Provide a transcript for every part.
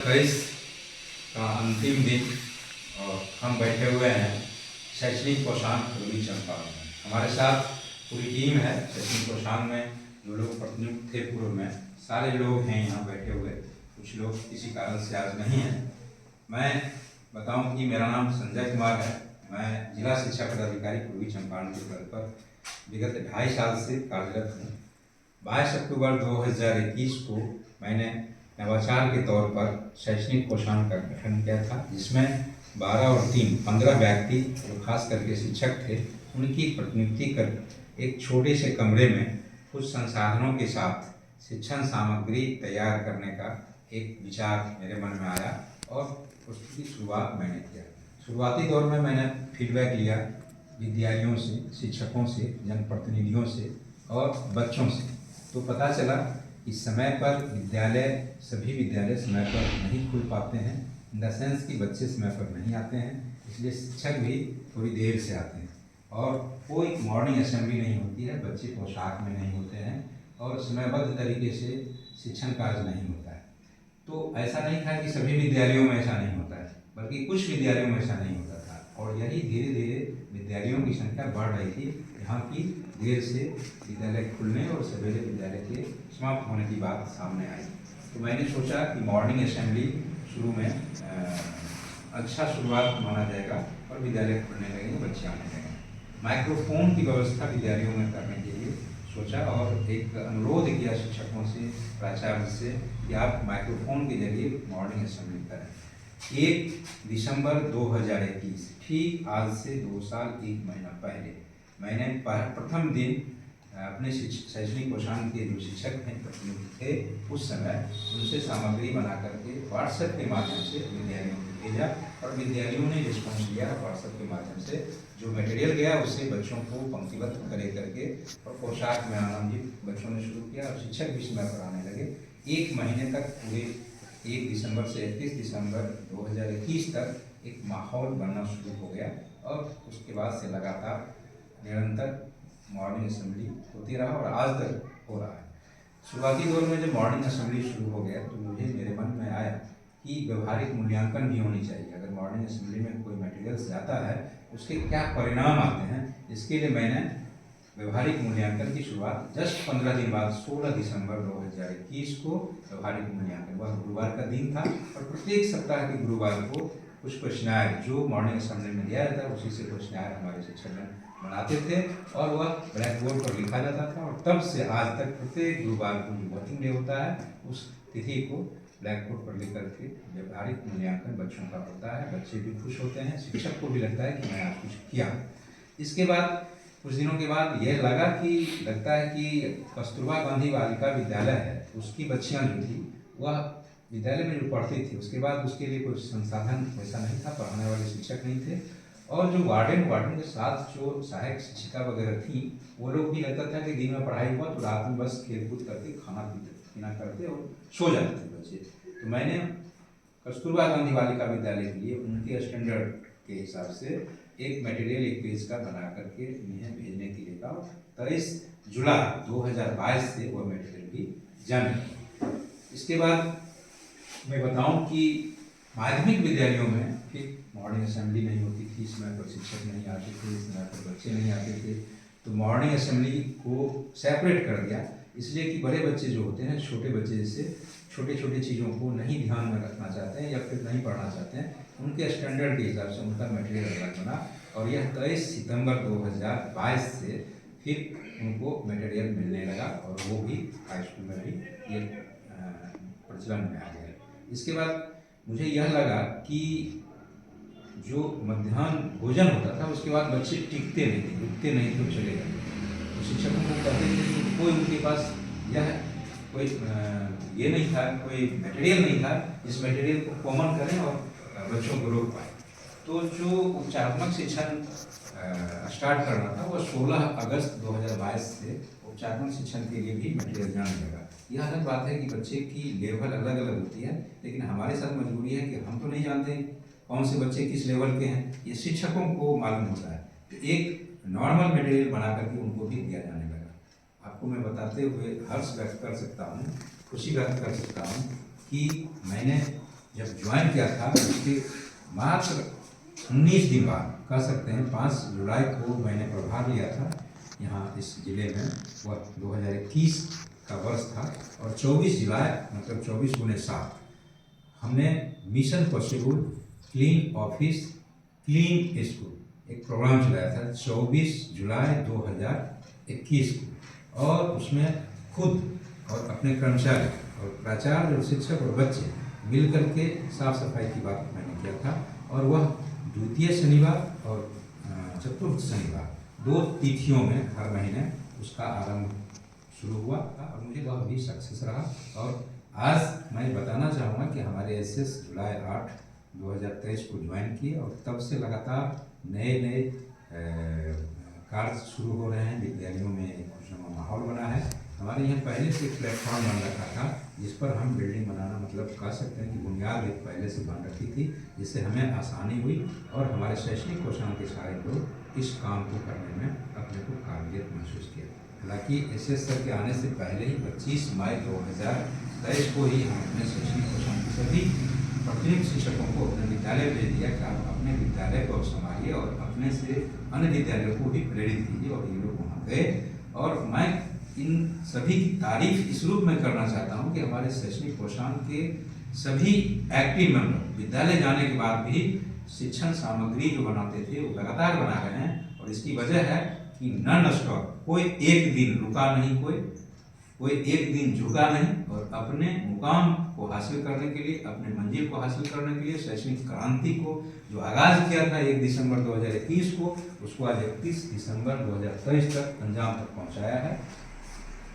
23 का अंतिम दिन और हम बैठे हुए हैं शैक्षणिक कोषांग पूर्वी चंपारण में। हमारे साथ पूरी टीम है शैक्षणिक कोषांग में। जो लोग प्रतिनियुक्त थे पूर्व में सारे लोग हैं यहाँ बैठे हुए। कुछ लोग किसी कारण से आज नहीं हैं। मैं बताऊं कि मेरा नाम संजय कुमार है। मैं जिला शिक्षा पदाधिकारी पूर्वी चंपारण के पद पर विगत 2.5 साल से कार्यरत हूँ। 22 अक्टूबर 2021 को मैंने नवाचार के तौर पर शैक्षणिक कोषांग का गठन किया था, जिसमें 12 और 3 15 व्यक्ति जो खास करके शिक्षक थे उनकी प्रतिनियुक्ति कर एक छोटे से कमरे में कुछ संसाधनों के साथ शिक्षण सामग्री तैयार करने का एक विचार मेरे मन में आया और उसकी शुरुआत मैंने किया। शुरुआती दौर में मैंने फीडबैक लिया विद्यालयों से, शिक्षकों से, जनप्रतिनिधियों से और बच्चों से। तो पता चला कि समय पर सभी विद्यालय समय पर नहीं खुल पाते हैं। इन द सेंस कि बच्चे समय पर नहीं आते हैं, इसलिए शिक्षक भी थोड़ी देर से आते हैं और कोई मॉर्निंग असेंबली नहीं होती है। बच्चे पोशाक में नहीं होते हैं और समयबद्ध तरीके से शिक्षण कार्य नहीं होता है। तो ऐसा नहीं था कि सभी विद्यालयों में ऐसा नहीं होता है, बल्कि कुछ विद्यालयों में ऐसा नहीं होता था और यही धीरे धीरे विद्यालयों की संख्या बढ़ रही थी, यहाँ की देर से विद्यालय खुलने और सवेरे विद्यालय के समाप्त होने की बात सामने आई। तो मैंने सोचा कि मॉर्निंग असेंबली शुरू में अच्छा शुरुआत माना जाएगा और विद्यालय खुलने लगेंगे, बच्चे आने लगेंगे। माइक्रोफोन की व्यवस्था विद्यालयों में करने के लिए सोचा और एक अनुरोध किया शिक्षकों से, प्राचार्य से कि आप माइक्रोफोन के जरिए मॉर्निंग असेंबली करें। 1 दिसंबर 2021, ठीक आज से 2 साल 1 महीना पहले मैंने प्रथम दिन अपने शैक्षणिक कोषांग के जो शिक्षक हैं प्रतिनियुक्त थे उस समय उनसे सामग्री बना करके व्हाट्सएप के माध्यम से विद्यालयों को भेजा और विद्यालयों ने रिस्पॉन्स दिया। व्हाट्सएप के माध्यम से जो मटेरियल गया उससे बच्चों को पंक्तिबद्ध करे करके और पोशाक में आनंदित बच्चों ने शुरू किया और शिक्षक भी समय पर आने लगे। 1 महीने तक पूरे 1 दिसंबर से 31 दिसंबर 2021 तक एक माहौल बनना शुरू हो गया और उसके बाद से लगातार निरंतर मॉर्निंग असेंबली होती रहा और आज तक हो रहा है। शुरुआती दौर में जब मॉर्निंग असेंबली शुरू हो गया तो मेरे मन में आया कि व्यवहारिक मूल्यांकन भी होनी चाहिए। अगर मॉर्निंग असेंबली में कोई मटेरियल्स जाता है उसके क्या परिणाम आते हैं, इसके लिए मैंने व्यवहारिक मूल्यांकन की शुरुआत जस्ट 15 दिन बाद 16 दिसंबर 2021 को व्यवहारिक मूल्यांकन, वह गुरुवार का दिन था और प्रत्येक सप्ताह के गुरुवार को कुछ क्वेश्चनायर जो मॉर्निंग असेंबली में दिया जाता है उसी से क्वेश्चनायर हमारे शिक्षक बनाते थे और वह ब्लैक बोर्ड पर लिखा जाता था और तब से आज तक प्रत्येक गुरुवार को जो वर्किंग डे होता है उस तिथि को ब्लैक बोर्ड पर लिख करके व्यवहारिक मूल्यांकन बच्चों का होता है। बच्चे भी खुश होते हैं, शिक्षक को भी लगता है कि मैं आज कुछ किया। इसके बाद कुछ दिनों के बाद यह लगता है कि कस्तूरबा गांधी बालिका विद्यालय है, उसकी बच्चियाँ जो थी वह विद्यालय में जो पढ़ती थी उसके बाद उसके लिए कोई संसाधन वैसा नहीं था, पढ़ाने वाले शिक्षक नहीं थे और जो वार्डन के साथ जो सहायक शिक्षिका वगैरह थी वो लोग भी लगता था कि दिन में पढ़ाई हुआ तो रात में बस खेलकूद करके खाना पीना करते और सो जाते थे बच्चे। तो मैंने कस्तूरबा गांधी बालिका विद्यालय के लिए उनके स्टैंडर्ड के हिसाब से एक मटेरियल 1 पेज का बना करके इन्हें भेजने के लिए कहा। 23 जुलाई 2022 से वह मटेरियल भी जाने। इसके बाद मैं बताऊं कि माध्यमिक विद्यालयों में फिर मॉर्निंग असेंबली नहीं होती थी, समय पर शिक्षक नहीं आते थे, समय पर बच्चे नहीं आते थे, तो मॉर्निंग असेंबली को सेपरेट कर दिया इसलिए कि बड़े बच्चे जो होते हैं, छोटे बच्चे जैसे छोटे छोटे चीज़ों को नहीं ध्यान में रखना चाहते हैं या फिर नहीं पढ़ना चाहते हैं, उनके स्टैंडर्ड के हिसाब से उनका मटेरियल अलग बना और यह 23 सितंबर 2022 से फिर उनको मटेरियल मिलने लगा और वो भी हाई स्कूल में भी ये प्रचलन में आ गया। इसके बाद मुझे यह लगा कि जो मध्याह्न भोजन होता था उसके बाद बच्चे टिकते नहीं थे, रुकते नहीं थे, चले जाते। तो शिक्षकों को कहते थे कि कोई उनके पास यह कोई ये नहीं था, कोई मटेरियल नहीं था, इस मटेरियल को कॉमन करें और बच्चों को रोक पाए। तो जो उपचारात्मक शिक्षण स्टार्ट करना था वह 16 अगस्त 2022 से उपचारात्मक शिक्षण के लिए भी मटेरियल जाने लगा। यह अलग बात है कि बच्चे की लेवल अलग अलग होती है, लेकिन हमारे साथ मजबूरी है कि हम तो नहीं जानते कौन से बच्चे किस लेवल के हैं, ये शिक्षकों को मालूम होता है। तो एक नॉर्मल मटेरियल बना करके उनको भी दिया जाने लगा। आपको मैं बताते हुए हर्ष व्यक्त कर सकता हूँ, खुशी व्यक्त कर सकता हूँ कि मैंने जब ज्वाइन किया था उसके मात्र 19 दिन बाद, कह सकते हैं 5 जुलाई को मैंने प्रभार लिया था यहाँ इस जिले में। वह 2021 का वर्ष था और 24 जुलाई मतलब 24×7 हमने mission possible clean office clean school एक प्रोग्राम चलाया था 24 जुलाई 2021 को। और उसमें खुद और अपने कर्मचारी और प्राचार्य और शिक्षक और बच्चे मिल करके साफ सफाई की बात मैंने किया था। और वह द्वितीय शनिवार और चतुर्थ शनिवार 2 तिथियों में हर महीने उसका आरंभ शुरू हुआ था और मुझे वह भी सक्सेस रहा। और आज मैं बताना चाहूँगा कि हमारे एसएस जुलाई 8, 2023 को ज्वाइन किए और तब से लगातार नए कार्य शुरू हो रहे हैं। विद्यालयों में एक खुशनुमा माहौल बना है। हमारे यहाँ पहले से एक प्लेटफॉर्म बन रखा था जिस पर हम बिल्डिंग बनाना मतलब कह सकते हैं कि बुनियाद एक पहले से बन रखी थी, जिससे हमें आसानी हुई और हमारे शैक्षणिक कोषांग के सारे लोग इस काम को करने में अपने को काबिलियत महसूस किया। हालांकि एसएस सर के आने से पहले ही 25 मई 2023 को ही हम अपने शैक्षणिक कोषांग के सभी प्रतिनिधि शिक्षकों को अपने विद्यालय भेज दिया कि आप अपने विद्यालय को संभालिए और अपने से अन्य विद्यालयों को भी प्रेरित कीजिए। और ये लोग वहाँ गए और मैं इन सभी की तारीफ इस रूप में करना चाहता हूँ कि हमारे शैक्षणिक कोषांग के सभी एक्टिव मेंबर विद्यालय जाने के बाद भी शिक्षण सामग्री जो बनाते थे वो लगातार बना रहे हैं। और इसकी वजह है कि नॉन स्टॉप कोई एक दिन रुका नहीं, कोई एक दिन झुका नहीं और अपने मुकाम को हासिल करने के लिए, अपने मंजिल को हासिल करने के लिए शैक्षणिक क्रांति को जो आगाज किया था 1 दिसंबर 2021 को, उसको आज 31 दिसंबर 2023 तक अंजाम तक पहुंचाया है।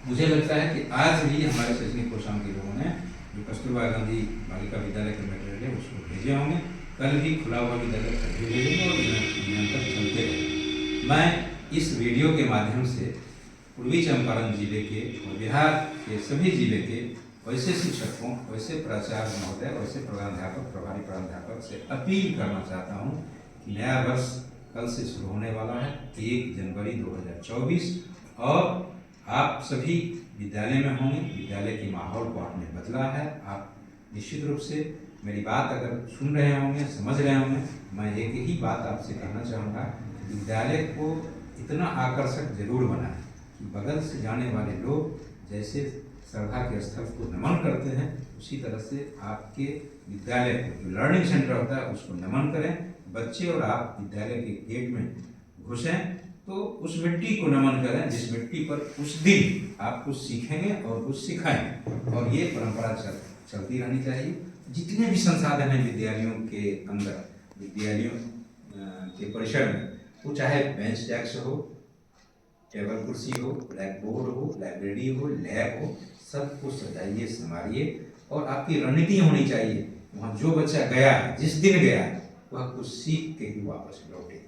मुझे लगता है कि आज भी हमारे शैक्षणिक कोषांग के लोगों ने जो कस्तूरबा गांधी बालिका विद्यालय के मटेरियल है उसको भेजे होंगे, कल भी खुला हुआ विद्यालय कभी भेजेंगे और निरंतर चलते रहेंगे। मैं इस वीडियो के माध्यम से पूर्वी चंपारण जिले के और बिहार के सभी जिले के वैसे शिक्षकों, वैसे प्राचार्य महोदय, वैसे प्रधानाध्यापक, प्रभारी प्रधानाध्यापक से अपील करना चाहता हूँ कि नया वर्ष कल से शुरू होने वाला है 1 जनवरी 2024 और आप सभी विद्यालय में होंगे। विद्यालय के माहौल को आपने बदला है। आप निश्चित रूप से मेरी बात अगर सुन रहे होंगे, समझ रहे होंगे, मैं एक ही बात आपसे कहना चाहूँगा, विद्यालय को इतना आकर्षक जरूर बनाएं कि बगल से जाने वाले लोग जैसे श्रद्धा के स्थल को नमन करते हैं उसी तरह से आपके विद्यालय को जो लर्निंग सेंटर होता है उसको नमन करें। बच्चे और आप विद्यालय के गेट में घुसें तो उस मिट्टी को नमन करें जिस मिट्टी पर उस दिन आप कुछ सीखेंगे और कुछ सिखाएंगे। और ये परंपरा चलती रहनी चाहिए। जितने भी संसाधन हैं विद्यालयों के अंदर, विद्यालयों के परिसर में, वो चाहे बेंच डेस्क हो, टेबल कुर्सी हो, ब्लैक बोर्ड हो, लाइब्रेरी हो, लैब हो, सब कुछ सजाइए, संभालिए। और आपकी रणनीति होनी चाहिए, वहाँ जो बच्चा गया, जिस दिन गया, वह कुछ सीख के ही वापस लौटे।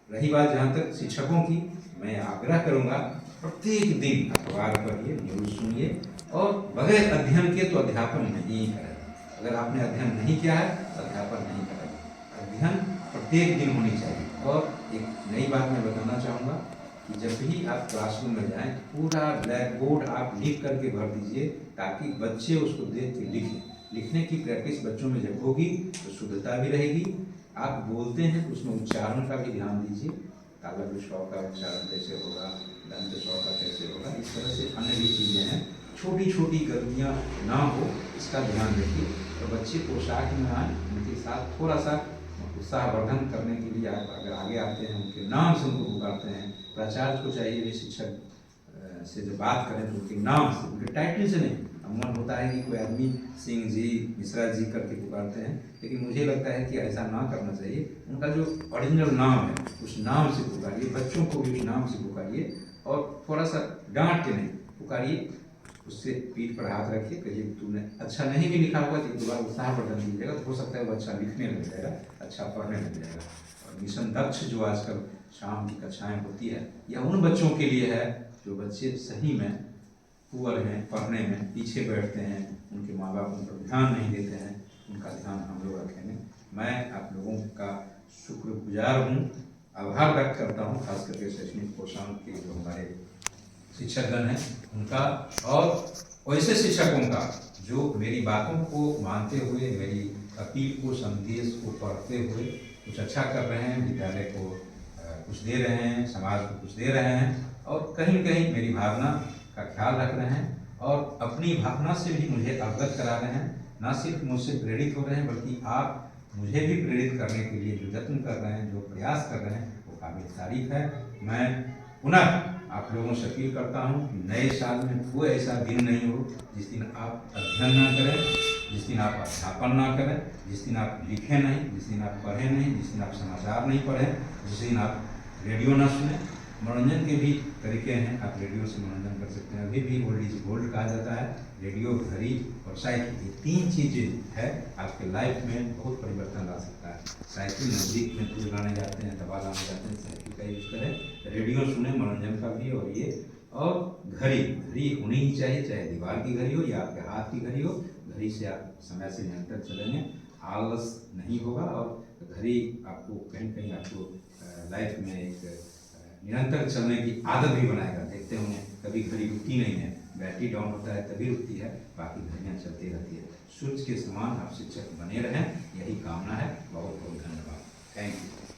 रही बात जहाँ तक शिक्षकों की, मैं आग्रह करूँगा प्रत्येक दिन अखबार पढ़िए, न्यूज़ सुनिए और बगैर अध्ययन के तो अध्यापन नहीं करें। अगर आपने अध्ययन नहीं किया है तो अध्यापन नहीं करें। अध्ययन प्रत्येक दिन होनी चाहिए। और एक नई बात मैं बताना चाहूँगा कि जब भी आप क्लासरूम में जाएं तो पूरा ब्लैक बोर्ड आप लिख करके भर दीजिए ताकि बच्चे उसको देख के लिखें। लिखने की प्रैक्टिस बच्चों में जब होगी तो शुद्धता भी रहेगी। आप बोलते हैं तो उसमें उच्चारण का भी ध्यान दीजिए, तालव्य स्व का उच्चारण कैसे होगा, दंत स्व का कैसे होगा, इस तरह से अन्य भी चीज़ें हैं। छोटी छोटी गलतियाँ ना हो इसका ध्यान रखिए। और बच्चे पोशाक में आए, उनके साथ थोड़ा सा उत्साहवर्धन करने के लिए आप अगर आगे आते हैं, उनके नाम से उनको पुकारते हैं। प्राचार्य को चाहिए वे शिक्षक से जब बात करें तो उनके नाम से, उनके टाइटल से नहीं। अमूमन होता है कि कोई आदमी सिंह जी, मिश्रा जी करके पुकारते हैं, लेकिन मुझे लगता है कि ऐसा ना करना चाहिए। उनका जो ओरिजिनल नाम है उस नाम से पुकारिए। बच्चों को भी उस नाम से पुकारिए और थोड़ा सा डांट के नहीं पुकारिए, उससे पीठ पर हाथ रखिए, कहिए तूने अच्छा नहीं भी लिखा होगा तो दोबारा उत्साहवर्धन दीजिएगा, तो हो सकता है वो अच्छा लिखने लग जाएगा, अच्छा पढ़ने लग जाएगा। और मिशन दक्ष जो आजकल शाम की कक्षाएं होती है, यह उन बच्चों के लिए है जो बच्चे सही में पुअर हैं, पढ़ने में पीछे बैठते हैं, उनके माँ बाप उन पर ध्यान नहीं देते हैं, उनका ध्यान हम लोग रखेंगे। मैं आप लोगों का शुक्रगुजार हूँ, आभार व्यक्त करता हूँ, खास करके शैक्षणिक कोषांग के जो हमारे शिक्षकगण हैं उनका, और वैसे शिक्षकों का जो मेरी बातों को मानते हुए, मेरी अपील को, संदेश को पढ़ते हुए कुछ अच्छा कर रहे हैं, विद्यालय को कुछ दे रहे हैं, समाज को कुछ दे रहे हैं और कहीं न कहीं मेरी भावना का ख्याल रख रहे हैं और अपनी भावना से भी मुझे अवगत करा रहे हैं। ना सिर्फ मुझसे प्रेरित हो रहे हैं बल्कि आप मुझे भी प्रेरित करने के लिए जो यत्न कर रहे हैं, जो प्रयास कर रहे हैं, वो काबिल तारीफ है। मैं पुनः आप लोगों से अपील करता हूँ कि नए साल में कोई ऐसा दिन नहीं हो जिस दिन आप अध्ययन ना करें, जिस दिन आप अध्यापन ना करें, जिस दिन आप लिखें नहीं, जिस दिन आप पढ़ें नहीं, जिस दिन आप समाचार नहीं पढ़ें, जिस दिन आप रेडियो ना सुने। मनोरंजन के भी तरीके हैं, आप रेडियो से मनोरंजन कर सकते हैं। अभी भी ओल्ड इज गोल्ड कहा जाता है। रेडियो, घड़ी और साइकिल, ये 3 चीज़ें है आपके लाइफ में बहुत परिवर्तन ला सकता है। साइकिल नज़दीक में दूर लाने जाते हैं, दवा लाने जाते हैं, साइकिल का यूज़ करें, रेडियो सुने मनोरंजन का भी, और ये और घड़ी होनी ही चाहिए, चाहे दीवार की घड़ी हो या आपके हाथ की घड़ी हो। घड़ी से आप समय से निरंतर चलेंगे, आलस नहीं होगा और घड़ी आपको कहीं कहीं आपको लाइफ में एक निरंतर चलने की आदत भी बनाएगा। देखते होंगे कभी घड़ी रुकती नहीं है, बैटरी डाउन होता है तभी रुकती है, बाकी घड़ियाँ चलती रहती है। सूर्य के समान आप शिक्षक बने रहें, यही कामना है। बहुत बहुत धन्यवाद। Thank you.